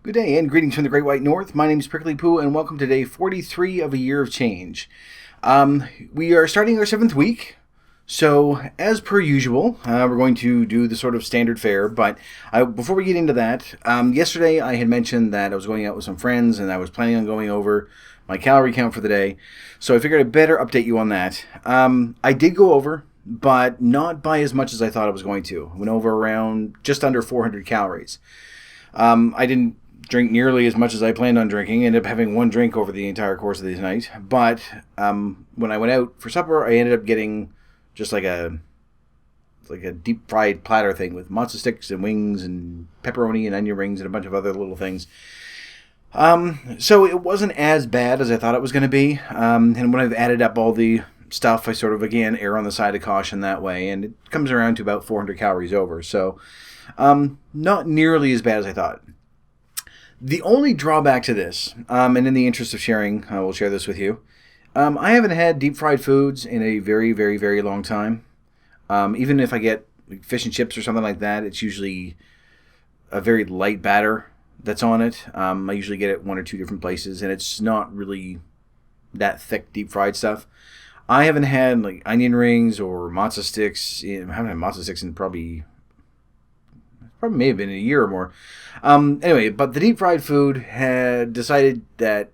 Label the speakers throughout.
Speaker 1: Good day and greetings from the Great White North. My name is Prickly Poo and welcome to day 43 of a year of change. We are starting our 7th week. So, as per usual, we're going to do the sort of standard fare. But before we get into that, yesterday I had mentioned that I was going out with some friends and I was planning on going over my calorie count for the day. So I figured I'd better update you on that. I did go over, but not by as much as I thought I was going to. I went over around just under 400 calories. I didn't drink nearly as much as I planned on drinking. Ended up having one drink over the entire course of the night. But when I went out for supper, I ended up getting just like a deep fried platter thing with matzo sticks and wings and pepperoni and onion rings and a bunch of other little things. So it wasn't as bad as I thought it was going to be. And when I've added up all the stuff, I sort of, again, err on the side of caution that way. And it comes around to about 400 calories over. So not nearly as bad as I thought. The only drawback to this, and in the interest of sharing, I will share this with you. I haven't had deep fried foods in a very, very, very long time. Even if I get fish and chips or something like that, it's usually a very light batter that's on it. I usually get it one or two different places, and it's not really that thick deep fried stuff. I haven't had like onion rings or matzo sticks. I haven't had matzo sticks in probably may have been a year or more. Anyway, but the deep fried food had decided that,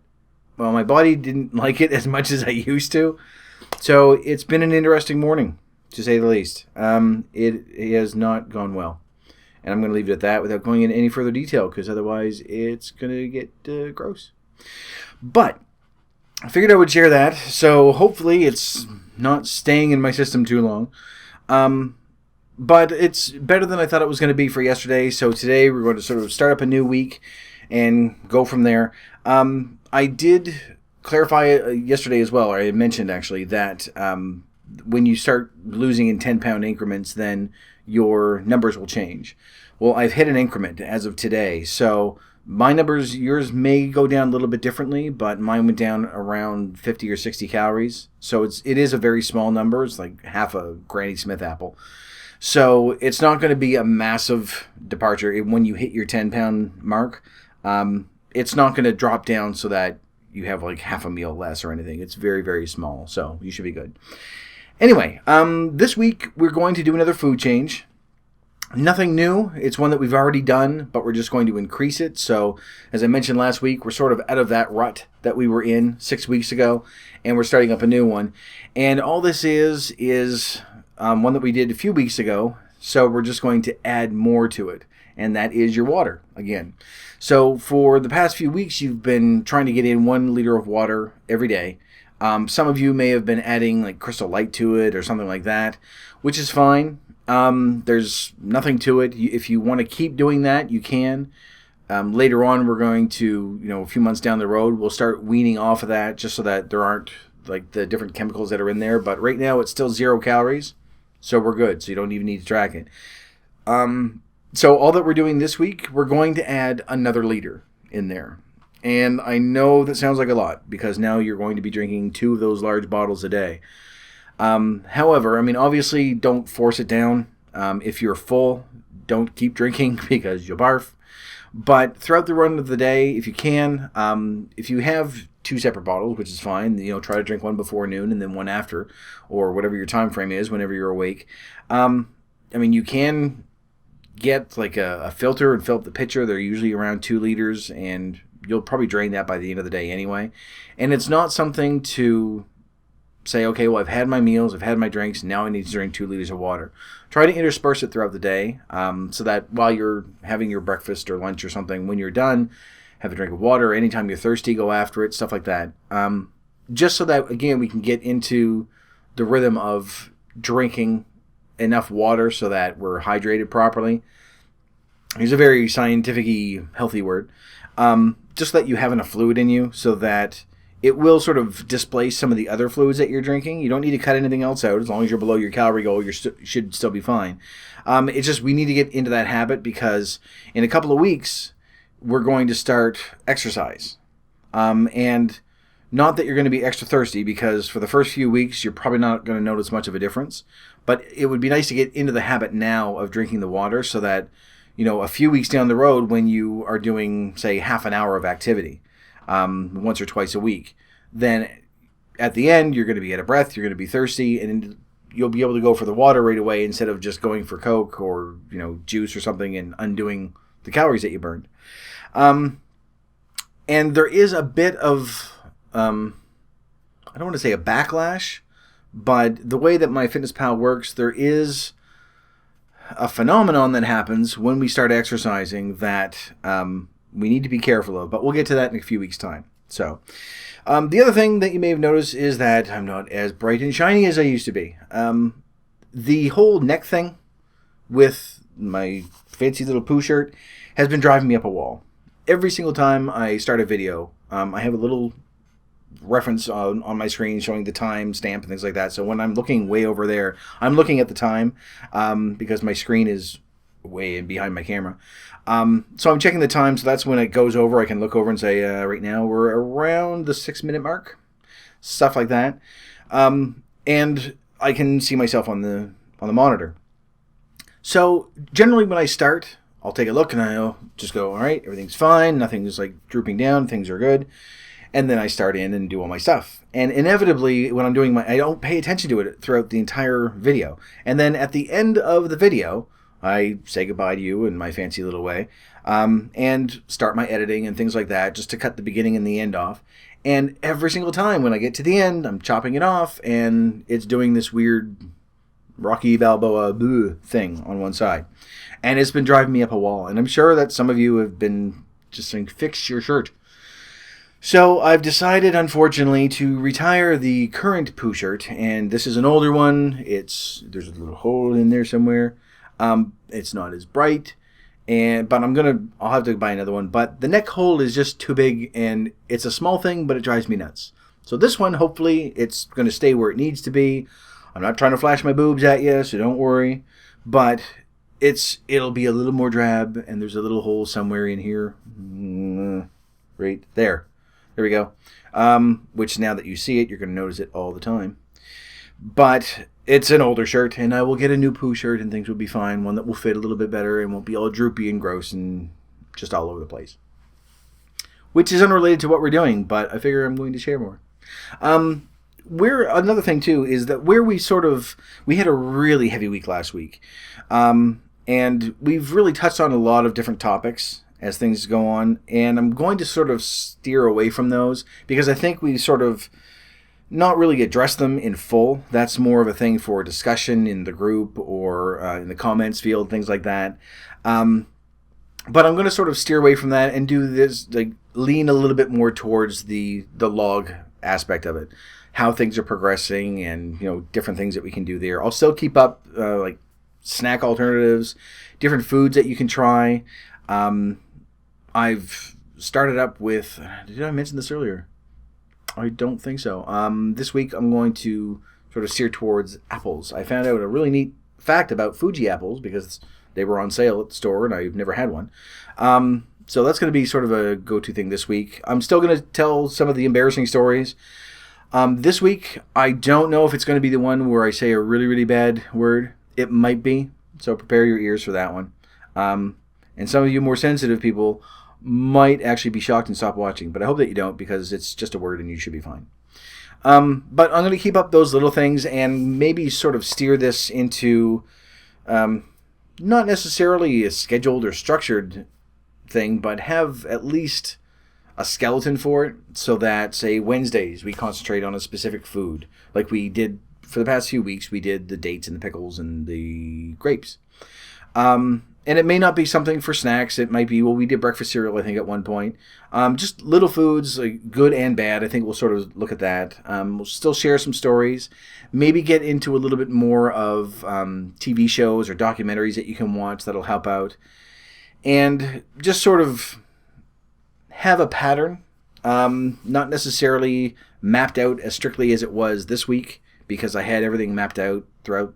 Speaker 1: well, my body didn't like it as much as I used to. So it's been an interesting morning, to say the least. It has not gone well. And I'm going to leave it at that without going into any further detail, because otherwise it's going to get gross. But I figured I would share that, so hopefully it's not staying in my system too long. But it's better than I thought it was going to be for yesterday. So today we're going to sort of start up a new week and go from there. I did clarify yesterday as well, or I had mentioned actually, that when you start losing in 10-pound increments, then your numbers will change. Well, I've hit an increment as of today. So my numbers, yours may go down a little bit differently, but mine went down around 50 or 60 calories. So it is a very small number. It's like half a Granny Smith apple. So it's not going to be a massive departure when you hit your 10-pound mark. It's not going to drop down so that you have like half a meal less or anything. It's very, very small, so you should be good. Anyway, this week we're going to do another food change. Nothing new. It's one that we've already done, but we're just going to increase it. So, as I mentioned last week, we're sort of out of that rut that we were in 6 weeks ago, and we're starting up a new one. And all this is one that we did a few weeks ago, so we're just going to add more to it, and that is your water again. So for the past few weeks, you've been trying to get in 1 liter of water every day. Some of you may have been adding like Crystal Light to it or something like that, which is fine. There's nothing to it. If you want to keep doing that, you can. Later on, we're going to, a few months down the road, we'll start weaning off of that just so that there aren't like the different chemicals that are in there. But right now, it's still 0 calories. So we're good. So you don't even need to track it. So all that we're doing this week, we're going to add another liter in there. And I know that sounds like a lot because now you're going to be drinking 2 of those large bottles a day. However, obviously don't force it down. If you're full, don't keep drinking because you'll barf. But throughout the run of the day, if you can, if you have 2 separate bottles, which is fine, try to drink one before noon and then one after, or whatever your time frame is whenever you're awake. You can get like a filter and fill up the pitcher. They're usually around 2 liters, and you'll probably drain that by the end of the day anyway. And it's not something to say, okay, well, I've had my meals, I've had my drinks, now I need to drink 2 liters of water. Try to intersperse it throughout the day, so that while you're having your breakfast or lunch or something, when you're done, have a drink of water. Anytime you're thirsty, go after it, stuff like that. Just so that, again, we can get into the rhythm of drinking enough water so that we're hydrated properly. Here's a very scientific-y, healthy word. Just that you have enough fluid in you so that it will sort of displace some of the other fluids that you're drinking. You don't need to cut anything else out. As long as you're below your calorie goal, you should still be fine. It's just we need to get into that habit because in a couple of weeks, we're going to start exercise. And not that you're going to be extra thirsty, because for the first few weeks, you're probably not going to notice much of a difference. But it would be nice to get into the habit now of drinking the water so that a few weeks down the road when you are doing, say, half an hour of activity once or twice a week, then at the end, you're going to be out of breath, you're going to be thirsty, and you'll be able to go for the water right away instead of just going for Coke or, juice or something and undoing the calories that you burned. And there is a bit of, I don't want to say a backlash, but the way that MyFitnessPal works, there is a phenomenon that happens when we start exercising that we need to be careful of, but we'll get to that in a few weeks' time. So, the other thing that you may have noticed is that I'm not as bright and shiny as I used to be. The whole neck thing with my fancy little poo shirt has been driving me up a wall. Every single time I start a video, I have a little reference on my screen showing the time stamp and things like that. So when I'm looking way over there, I'm looking at the time because my screen is way in behind my camera. So I'm checking the time, so that's when it goes over. I can look over and say, right now we're around the 6-minute mark, stuff like that. And I can see myself on the monitor. So generally when I start, I'll take a look and I'll just go, all right, everything's fine. Nothing's like drooping down. Things are good. And then I start in and do all my stuff. And inevitably, when I'm doing I don't pay attention to it throughout the entire video. And then at the end of the video, I say goodbye to you in my fancy little way, and start my editing and things like that, just to cut the beginning and the end off. And every single time when I get to the end, I'm chopping it off, and it's doing this weird Rocky Balboa thing on one side. And it's been driving me up a wall. And I'm sure that some of you have been just saying, fix your shirt. So I've decided, unfortunately, to retire the current poo shirt. And this is an older one. There's a little hole in there somewhere. It's not as bright. But I'll have to buy another one. But the neck hole is just too big, and it's a small thing, but it drives me nuts. So this one, hopefully, it's going to stay where it needs to be. I'm not trying to flash my boobs at you, so don't worry. But it'll be a little more drab, and there's a little hole somewhere in here. Right there. There we go. Which now that you see it, you're going to notice it all the time. But it's an older shirt, and I will get a new poo shirt, and things will be fine. One that will fit a little bit better and won't be all droopy and gross and just all over the place. Which is unrelated to what we're doing, but I figure I'm going to share more. Another thing, too, is that we had a really heavy week last week. And we've really touched on a lot of different topics as things go on. And I'm going to sort of steer away from those because I think we sort of not really address them in full. That's more of a thing for discussion in the group or in the comments field, things like that. But I'm going to sort of steer away from that and do this, like lean a little bit more towards the log aspect of it, how things are progressing and, different things that we can do there. I'll still keep up like snack alternatives, different foods that you can try. I've started up with, did I mention this earlier? I don't think so. This week I'm going to sort of steer towards apples. I found out a really neat fact about Fuji apples because they were on sale at the store and I've never had one. So that's going to be sort of a go-to thing this week. I'm still going to tell some of the embarrassing stories. This week, I don't know if it's going to be the one where I say a really, really bad word. It might be, so prepare your ears for that one. And some of you more sensitive people might actually be shocked and stop watching, but I hope that you don't because it's just a word and you should be fine. But I'm going to keep up those little things and maybe sort of steer this into not necessarily a scheduled or structured thing, but have at least a skeleton for it so that, say, Wednesdays we concentrate on a specific food. Like we did for the past few weeks, we did the dates and the pickles and the grapes. And it may not be something for snacks. It might be, we did breakfast cereal, I think, at one point. Just little foods, like good and bad. I think we'll sort of look at that. We'll still share some stories. Maybe get into a little bit more of TV shows or documentaries that you can watch that'll help out. And just sort of have a pattern. Not necessarily mapped out as strictly as it was this week because I had everything mapped out throughout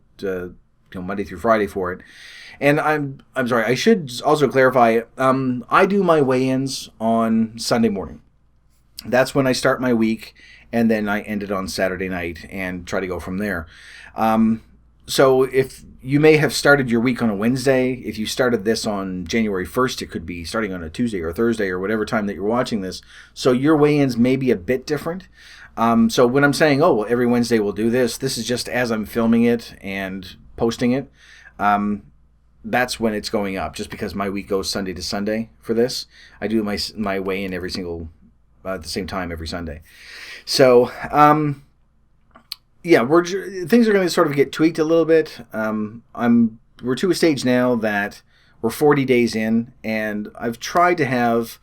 Speaker 1: Monday through Friday for it. And I'm sorry, I should also clarify, I do my weigh-ins on Sunday morning. That's when I start my week, and then I end it on Saturday night and try to go from there. So if you may have started your week on a Wednesday. If you started this on January 1st, it could be starting on a Tuesday or Thursday or whatever time that you're watching this. So your weigh-ins may be a bit different. So when I'm saying, oh, well, every Wednesday we'll do this, this is just as I'm filming it and posting it. That's when it's going up, just because my week goes Sunday to Sunday for this. I do my weigh-in every single, at the same time every Sunday. So, yeah, things are going to sort of get tweaked a little bit. We're to a stage now that we're 40 days in, and I've tried to have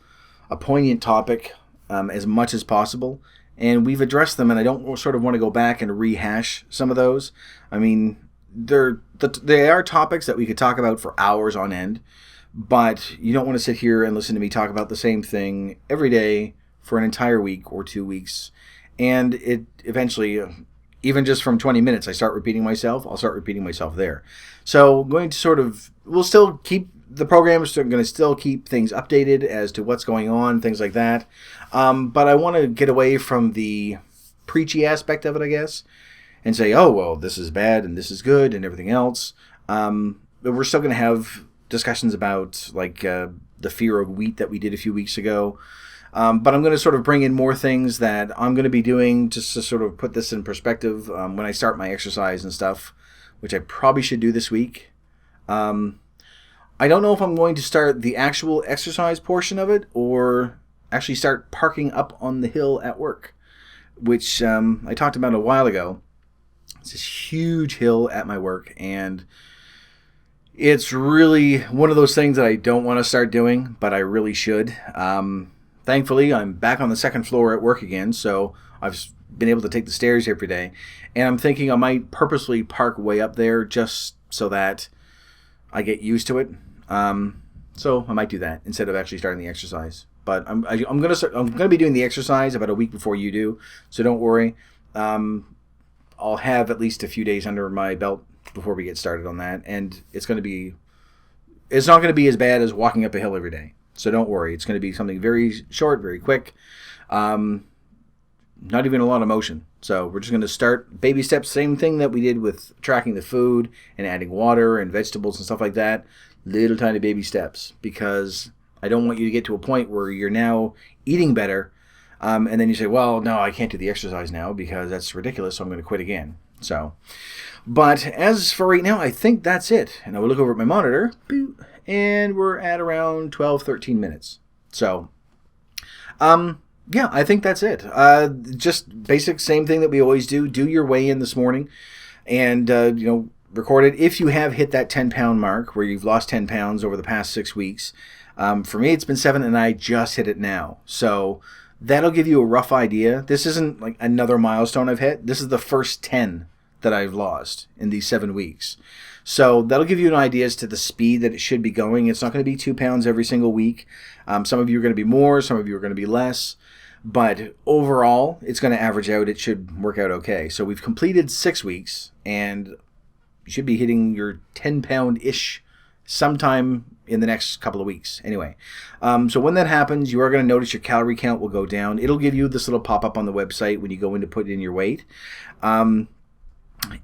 Speaker 1: a poignant topic as much as possible, and we've addressed them, and I don't sort of want to go back and rehash some of those. I mean, they are topics that we could talk about for hours on end, but you don't want to sit here and listen to me talk about the same thing every day for an entire week or 2 weeks, and it eventually, even just from 20 minutes, I start repeating myself. I'll start repeating myself there. So we'll still keep the programs. Are going to still keep things updated as to what's going on, things like that. But I want to get away from the preachy aspect of it, I guess, and say, oh, well, this is bad and this is good and everything else. But we're still going to have discussions about like the fear of wheat that we did a few weeks ago. But I'm going to sort of bring in more things that I'm going to be doing just to sort of put this in perspective when I start my exercise and stuff, which I probably should do this week. I don't know if I'm going to start the actual exercise portion of it or actually start parking up on the hill at work, which I talked about a while ago. It's this huge hill at my work, and it's really one of those things that I don't want to start doing, but I really should. Thankfully, I'm back on the second floor at work again, so I've been able to take the stairs every day. And I'm thinking I might purposely park way up there just so that I get used to it. So I might do that instead of actually starting the exercise. But I'm gonna be doing the exercise about a week before you do, so don't worry. I'll have at least a few days under my belt before we get started on that, and it's not going to be as bad as walking up a hill every day. So don't worry. It's going to be something very short, very quick. Not even a lot of motion. So we're just going to start baby steps. Same thing that we did with tracking the food and adding water and vegetables and stuff like that. Little tiny baby steps, because I don't want you to get to a point where you're now eating better. And then you say, well, no, I can't do the exercise now because that's ridiculous. So I'm going to quit again. So, but as for right now, I think that's it. And I will look over at my monitor, and we're at around 12, 13 minutes. So, yeah, I think that's it. Just basic, same thing that we always do. Do your weigh-in this morning, and record it. If you have hit that 10-pound mark, where you've lost 10 pounds over the past 6 weeks, for me it's been 7, and I just hit it now. So that'll give you a rough idea. This isn't like another milestone I've hit. This is the first 10 that I've lost in these 7 weeks. So that'll give you an idea as to the speed that it should be going. It's not going to be 2 pounds every single week. Some of you are going to be more, some of you are going to be less. But overall, it's going to average out. It should work out okay. So we've completed 6 weeks, and you should be hitting your 10-pound-ish sometime in the next couple of weeks. Anyway, so when that happens, you are going to notice your calorie count will go down. It'll give you this little pop-up on the website when you go in to put in your weight.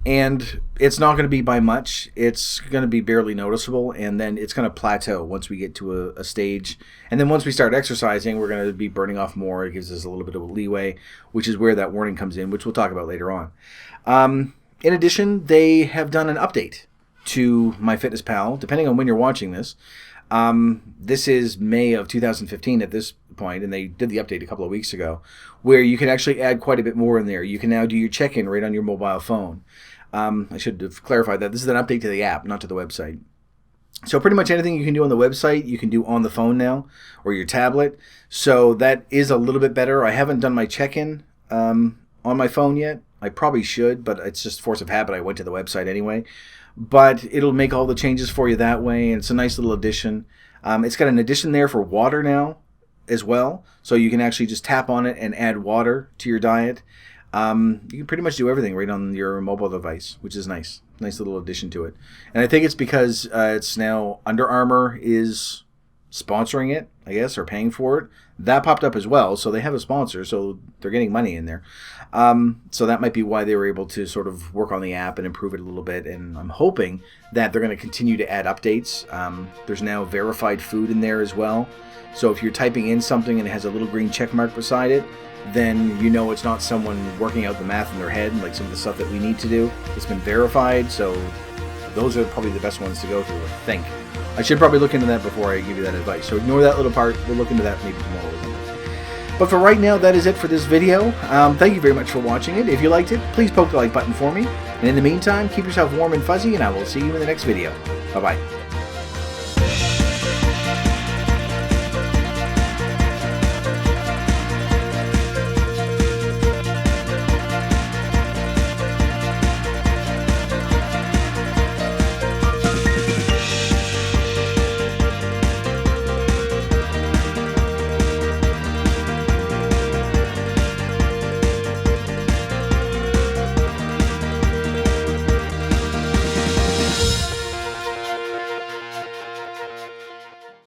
Speaker 1: And it's not going to be by much. It's going to be barely noticeable, and then it's going to plateau once we get to a stage. And then once we start exercising, we're going to be burning off more. It gives us a little bit of a leeway, which is where that warning comes in, which we'll talk about later on. In addition, they have done an update to MyFitnessPal, depending on when you're watching this. This is May of 2015 at this point, and they did the update a couple of weeks ago, where you can actually add quite a bit more in there. You can now do your check-in right on your mobile phone. I should have clarified that. This is an update to the app, not to the website. So pretty much anything you can do on the website, you can do on the phone now, or your tablet. So that is a little bit better. I haven't done my check-in on my phone yet. I probably should, but it's just force of habit. I went to the website anyway. But it'll make all the changes for you that way, and it's a nice little addition. It's got an addition there for water now as well, so you can actually just tap on it and add water to your diet. You can pretty much do everything right on your mobile device, which is nice. Nice little addition to it. And I think it's because it's now Under Armour is sponsoring it, I guess, or paying for it. That popped up as well, so they have a sponsor, so they're getting money in there. So that might be why they were able to sort of work on the app and improve it a little bit, and I'm hoping that they're going to continue to add updates. There's now verified food in there as well, so if you're typing in something and it has a little green check mark beside it, then you know it's not someone working out the math in their head, like some of the stuff that we need to do. It's been verified, so those are probably the best ones to go through, I think. I should probably look into that before I give you that advice. So ignore that little part. We'll look into that maybe tomorrow. But for right now, that is it for this video. Thank you very much for watching it. If you liked it, please poke the like button for me. And in the meantime, keep yourself warm and fuzzy, and I will see you in the next video. Bye-bye.